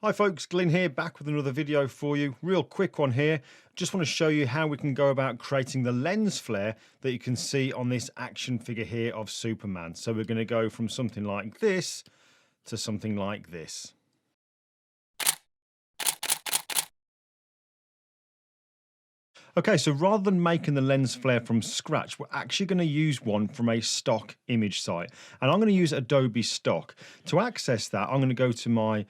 Hi folks, Glyn here, back with another video for you. Real quick one here. Just want to show you how we can go about creating the lens flare that you can see on this action figure here of Superman. So we're going to go from something like this to something like this. Okay, so rather than making the lens flare from scratch, we're actually going to use one from a stock image site. And I'm going to use Adobe stock. To access that, I'm going to go to my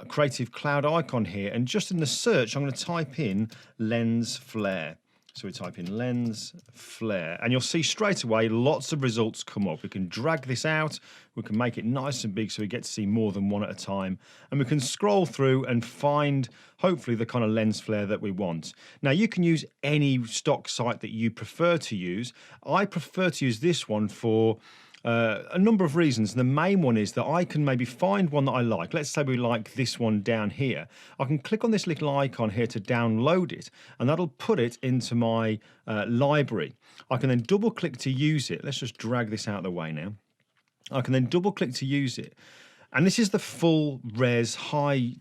Creative Cloud icon here, and just in the search, I'm going to type in lens flare. So we type in lens flare, and you'll see straight away lots of results come up. We can drag this out, we can make it nice and big so we get to see more than one at a time, and we can scroll through and find hopefully the kind of lens flare that we want. Now you can use any stock site that you prefer to use. I prefer to use this one for a number of reasons. The main one is that I can maybe find one that I like. Let's say we like this one down here. I can click on this little icon here to download it, and that'll put it into my library. I can then double click to use it. Let's just drag this out of the way now. I can then double click to use it. And this is the full res high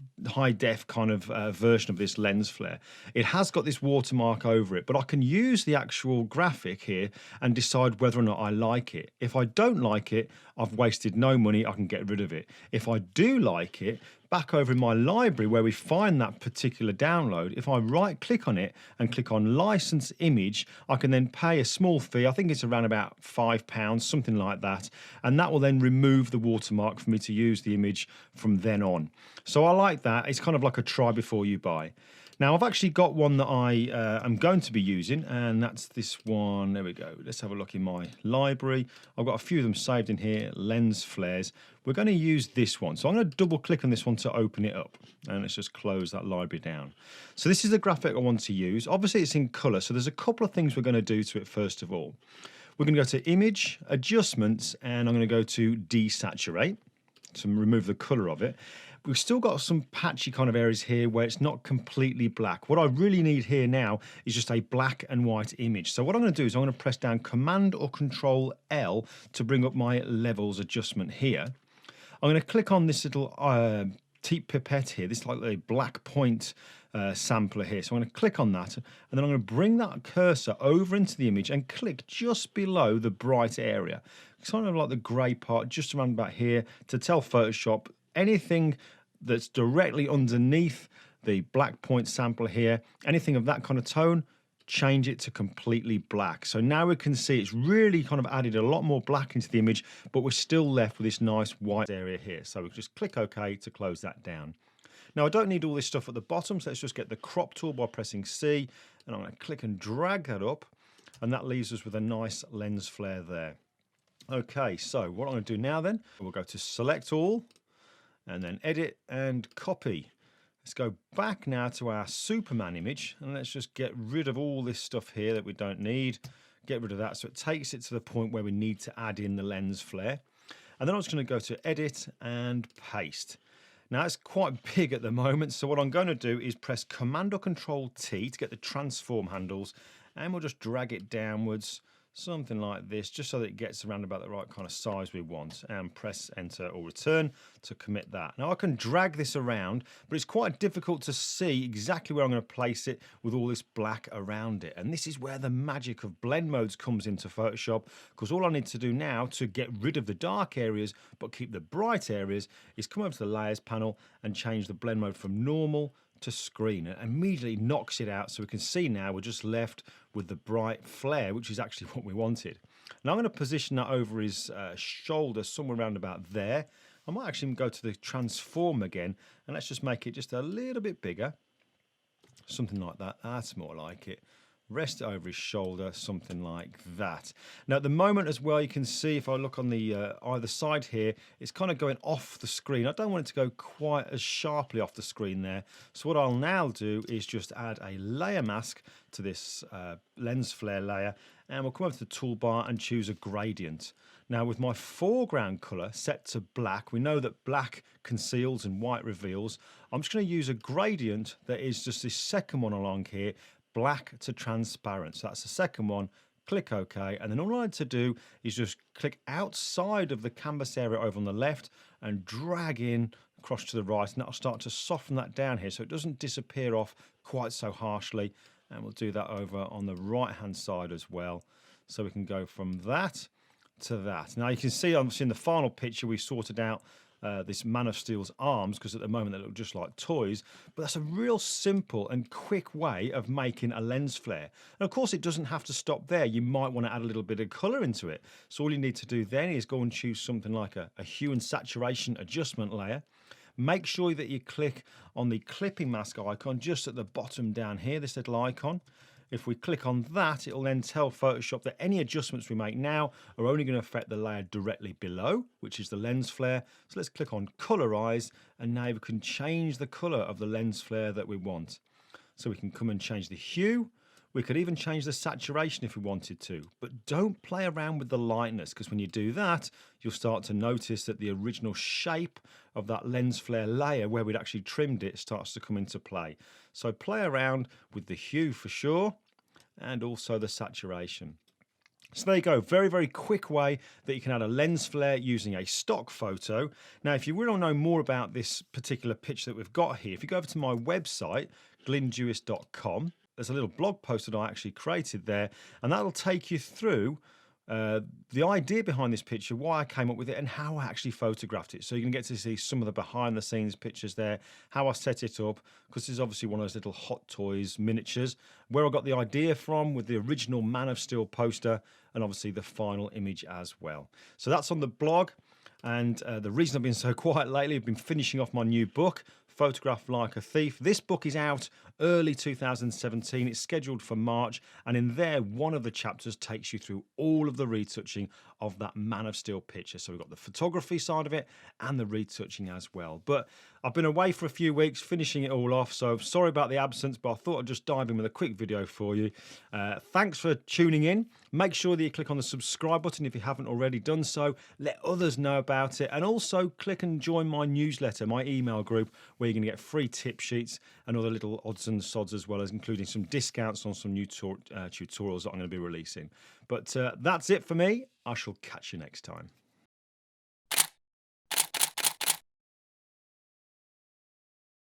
def kind of version of this lens flare. It has got this watermark over it, but I can use the actual graphic here and decide whether or not I like it. If I don't like it, I've wasted no money, I can get rid of it. If I do like it, back over in my library where we find that particular download, if I right click on it and click on license image, I can then pay a small fee. I think it's around about £5, something like that. And that will then remove the watermark for me to use the image from then on. So I like that. It's kind of like a try before you buy. Now I've actually got one that I am going to be using, and that's this one. There we go. Let's have a look in my library. I've got a few of them saved in here, lens flares. We're going to use this one. So I'm going to double click on this one to open it up, and let's just close that library down. So this is the graphic I want to use. Obviously it's in color, so there's a couple of things we're going to do to it first of all. We're going to go to image, adjustments, and I'm going to go to desaturate to remove the color of it. We've still got some patchy kind of areas here where it's not completely black. What I really need here now is just a black and white image. So what I'm going to do is I'm going to press down Command or Control L to bring up my levels adjustment here. I'm going to click on this little teep pipette here, this is like a black point sampler here. So I'm going to click on that, and then I'm going to bring that cursor over into the image and click just below the bright area. It's kind of like the grey part just around about here to tell Photoshop anything that's directly underneath the black point sampler here, anything of that kind of tone, change it to completely black. So now we can see it's really kind of added a lot more black into the image, but we're still left with this nice white area here. So we just click OK to close that down. Now I don't need all this stuff at the bottom, so let's just get the crop tool by pressing C, and I'm going to click and drag that up, and that leaves us with a nice lens flare there. Okay, so what I'm going to do now then, we'll go to select all, and then edit and copy. Let's go back now to our Superman image, and let's just get rid of all this stuff here that we don't need. Get rid of that so it takes it to the point where we need to add in the lens flare. And then I'm just going to go to edit and paste. Now it's quite big at the moment, so what I'm going to do is press Command or Control T to get the transform handles, and we'll just drag it downwards, something like this, just so that it gets around about the right kind of size we want, and press enter or return to commit that. Now I can drag this around, but it's quite difficult to see exactly where I'm going to place it with all this black around it. And this is where the magic of blend modes comes into Photoshop, because all I need to do now to get rid of the dark areas but keep the bright areas is come over to the layers panel and change the blend mode from normal to screen. It immediately knocks it out, so we can see now we're just left with the bright flare, which is actually what we wanted. Now I'm going to position that over his shoulder somewhere around about there. I might actually go to the transform again, and let's just make it just a little bit bigger, something like that. That's more like it. Rest it over his shoulder, something like that. Now at the moment as well, you can see if I look on the either side here, it's kind of going off the screen. I don't want it to go quite as sharply off the screen there. So what I'll now do is just add a layer mask to this lens flare layer, and we'll come over to the toolbar and choose a gradient. Now with my foreground color set to black, we know that black conceals and white reveals. I'm just going to use a gradient that is just this second one along here, black to transparent. So that's the second one. Click OK, and then all I need to do is just click outside of the canvas area over on the left and drag in across to the right, and that'll start to soften that down here so it doesn't disappear off quite so harshly. And we'll do that over on the right hand side as well. So we can go from that to that. Now you can see obviously in the final picture we sorted out this Man of Steel's arms, because at the moment they look just like toys, but that's a real simple and quick way of making a lens flare. And of course it doesn't have to stop there. You might want to add a little bit of colour into it. So all you need to do then is go and choose something like a hue and saturation adjustment layer. Make sure that you click on the clipping mask icon just at the bottom down here, this little icon. If we click on that, it'll then tell Photoshop that any adjustments we make now are only going to affect the layer directly below, which is the lens flare. So let's click on colorize, and now we can change the color of the lens flare that we want. So we can come and change the hue. We could even change the saturation if we wanted to, but don't play around with the lightness, because when you do that, you'll start to notice that the original shape of that lens flare layer where we'd actually trimmed it starts to come into play. So play around with the hue for sure, and also the saturation. So there you go, very, very quick way that you can add a lens flare using a stock photo. Now, if you want to know more about this particular picture that we've got here, if you go over to my website, glyndewis.com, there's a little blog post that I actually created there, and that'll take you through the idea behind this picture, why I came up with it, and how I actually photographed it. So you're going to get to see some of the behind the scenes pictures there, how I set it up, because this is obviously one of those little Hot Toys miniatures, where I got the idea from with the original Man of Steel poster, and obviously the final image as well. So that's on the blog. And the reason I've been so quiet lately, I've been finishing off my new book, Photograph Like a Thief. This book is out early 2017. It's scheduled for March. And in there, one of the chapters takes you through all of the retouching of that Man of Steel picture. So we've got the photography side of it and the retouching as well. But I've been away for a few weeks, finishing it all off. So sorry about the absence, but I thought I'd just dive in with a quick video for you. Thanks for tuning in. Make sure that you click on the subscribe button if you haven't already done so. Let others know about it. And also click and join my newsletter, my email group, where you're going to get free tip sheets and other little odds and sods, as well as including some discounts on some new tutorials that I'm going to be releasing. But that's it for me. I shall catch you next time.